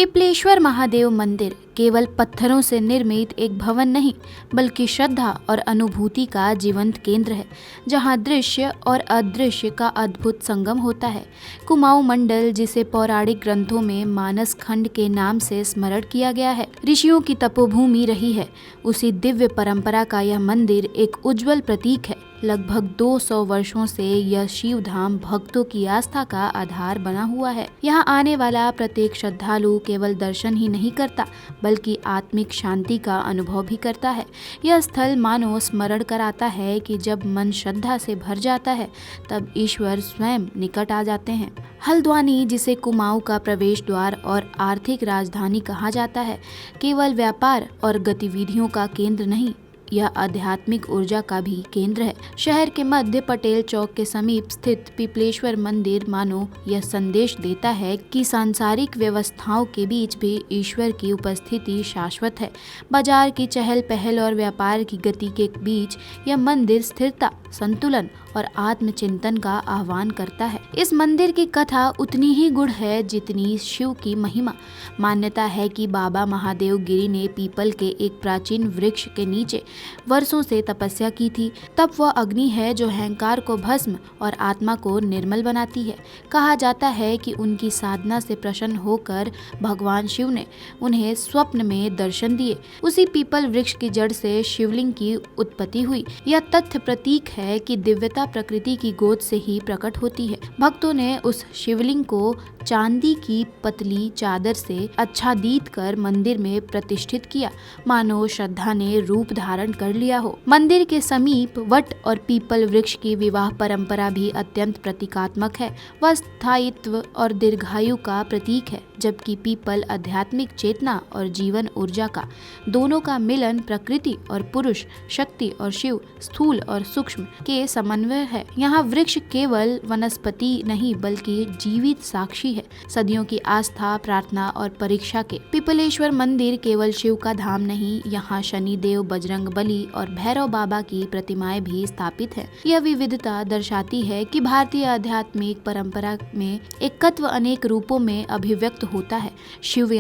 पिपलेश्वर महादेव मंदिर केवल पत्थरों से निर्मित एक भवन नहीं, बल्कि श्रद्धा और अनुभूति का जीवंत केंद्र है, जहां दृश्य और अदृश्य का अद्भुत संगम होता है। कुमाऊं मंडल, जिसे पौराणिक ग्रंथों में मानस खंड के नाम से स्मरण किया गया है, ऋषियों की तपोभूमि रही है, उसी दिव्य परंपरा का यह मंदिर एक उज्जवल प्रतीक है। लगभग 200 वर्षों से यह शिव धाम भक्तों की आस्था का आधार बना हुआ है। यहाँ आने वाला प्रत्येक श्रद्धालु केवल दर्शन ही नहीं करता, बल्कि आत्मिक शांति का अनुभव भी करता है। यह स्थल मानो स्मरण कराता है कि जब मन श्रद्धा से भर जाता है, तब ईश्वर स्वयं निकट आ जाते हैं। हल्द्वानी, जिसे कुमाऊं का प्रवेश द्वार और आर्थिक राजधानी कहा जाता है, केवल व्यापार और गतिविधियों का केंद्र नहीं, यह आध्यात्मिक ऊर्जा का भी केंद्र है। शहर के मध्य पटेल चौक के समीप स्थित पिपलेश्वर मंदिर मानो यह संदेश देता है कि सांसारिक व्यवस्थाओं के बीच भी ईश्वर की उपस्थिति शाश्वत है। बाजार की चहल पहल और व्यापार की गति के बीच यह मंदिर स्थिरता, संतुलन और आत्मचिंतन का आह्वान करता है। इस मंदिर की कथा उतनी ही गूढ़ है जितनी शिव की महिमा। मान्यता है कि बाबा महादेव गिरी ने पीपल के एक प्राचीन वृक्ष के नीचे वर्षों से तपस्या की थी। तप वह अग्नि है जो अहंकार को भस्म और आत्मा को निर्मल बनाती है। कहा जाता है कि उनकी साधना से प्रसन्न होकर भगवान शिव ने उन्हें स्वप्न में दर्शन दिए। उसी पीपल वृक्ष की जड़ से शिवलिंग की उत्पत्ति हुई। यह तथ्य प्रतीक है कि दिव्यता प्रकृति की गोद से ही प्रकट होती है। भक्तों ने उस शिवलिंग को चांदी की पतली चादर से आच्छादित कर मंदिर में प्रतिष्ठित किया, मानो श्रद्धा ने रूप धारण कर लिया हो। मंदिर के समीप वट और पीपल वृक्ष की विवाह परंपरा भी अत्यंत प्रतीकात्मक है। वह स्थायित्व और दीर्घायु का प्रतीक है, जबकि पीपल आध्यात्मिक चेतना और जीवन ऊर्जा का, दोनों का मिलन प्रकृति और पुरुष, शक्ति और शिव, स्थूल और सूक्ष्म के समन्वय है। यहाँ वृक्ष केवल वनस्पति नहीं, बल्कि जीवित साक्षी है, सदियों की आस्था, प्रार्थना और परीक्षा के। पिपलेश्वर मंदिर केवल शिव का धाम नहीं, यहाँ शनि देव, बजरंग बली और भैरव बाबा की प्रतिमाएं भी स्थापित है। यह विविधता दर्शाती है कि भारतीय आध्यात्मिक परंपरा में एकत्व अनेक रूपों में अभिव्यक्त होता है। शिव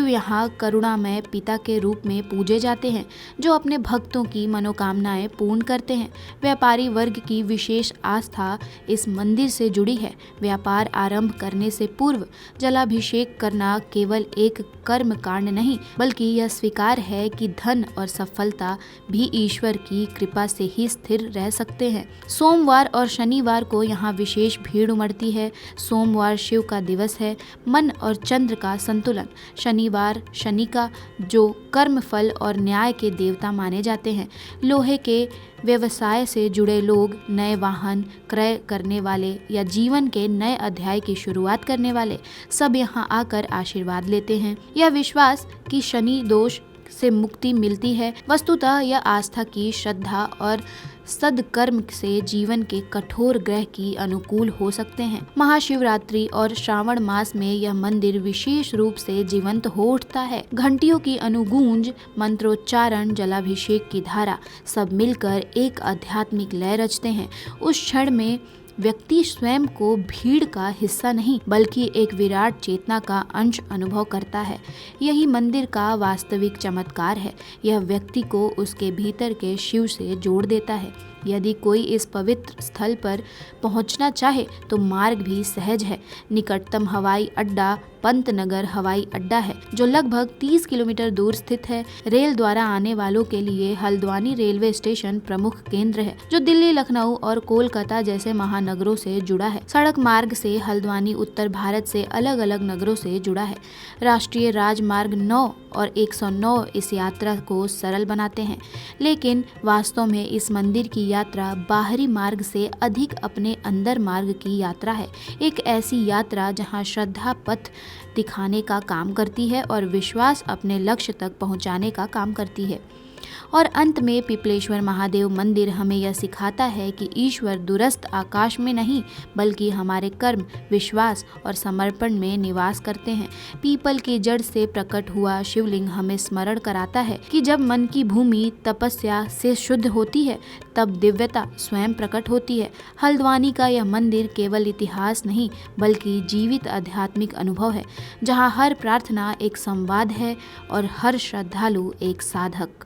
यहाँ करुणामय पिता के रूप में पूजे जाते हैं, जो अपने भक्तों की मनोकामनाएं पूर्ण करते हैं। व्यापारी वर्ग की विशेष आस्था इस मंदिर से जुड़ी है। व्यापार आरंभ करने से पूर्व जलाभिषेक करना केवल एक कर्म कांड नहीं, बल्कि यह स्वीकार है कि धन और सफलता भी ईश्वर की कृपा से ही स्थिर रह सकते हैं। सोमवार और शनिवार को यहाँ विशेष भीड़ उमड़ती है। सोमवार शिव का दिवस है, मन और चंद्र का संतुलन। शनिवार शनि का, जो कर्म फल और न्याय के देवता माने जाते हैं। लोहे के व्यवसाय से जुड़े लोग, नए वाहन क्रय करने वाले या जीवन के नए अध्याय की शुरुआत करने वाले, सब यहाँ आकर आशीर्वाद लेते हैं। यह विश्वास कि शनि दोष से मुक्ति मिलती है। वस्तुतः यह आस्था की, श्रद्धा और सदकर्म से जीवन के कठोर ग्रह की अनुकूल हो सकते हैं। महाशिवरात्रि और श्रावण मास में यह मंदिर विशेष रूप से जीवंत हो उठता है। घंटियों की अनुगूंज, मंत्रोच्चारण, जलाभिषेक की धारा, सब मिलकर एक आध्यात्मिक लय रचते हैं। उस क्षण में व्यक्ति स्वयं को भीड़ का हिस्सा नहीं, बल्कि एक विराट चेतना का अंश अनुभव करता है। यही मंदिर का वास्तविक चमत्कार है। यह व्यक्ति को उसके भीतर के शिव से जोड़ देता है। यदि कोई इस पवित्र स्थल पर पहुंचना चाहे तो मार्ग भी सहज है। निकटतम हवाई अड्डा पंतनगर हवाई अड्डा है, जो लगभग 30 किलोमीटर दूर स्थित है। रेल द्वारा आने वालों के लिए हल्द्वानी रेलवे स्टेशन प्रमुख केंद्र है, जो दिल्ली, लखनऊ और कोलकाता जैसे महानगरों से जुड़ा है। सड़क मार्ग से हल्द्वानी उत्तर भारत से अलग अलग नगरों से जुड़ा है। राष्ट्रीय राजमार्ग 9 और 109 इस यात्रा को सरल बनाते हैं, लेकिन वास्तव में इस मंदिर की यात्रा बाहरी मार्ग से अधिक अपने अंदर मार्ग की यात्रा है। एक ऐसी यात्रा जहां श्रद्धा पथ दिखाने का काम करती है और विश्वास अपने लक्ष्य तक पहुंचाने का काम करती है। और अंत में पिपलेश्वर महादेव मंदिर हमें यह सिखाता है कि ईश्वर दूरस्थ आकाश में नहीं बल्कि हमारे कर्म, विश्वास और समर्पण में निवास करते हैं। पीपल की जड़ से प्रकट हुआ शिवलिंग हमें स्मरण कराता है कि जब मन की भूमि तपस्या से शुद्ध होती है तब दिव्यता स्वयं प्रकट होती है। हल्द्वानी का यह मंदिर केवल इतिहास नहीं बल्कि जीवित आध्यात्मिक अनुभव है, जहाँ हर प्रार्थना एक संवाद है और हर श्रद्धालु एक साधक।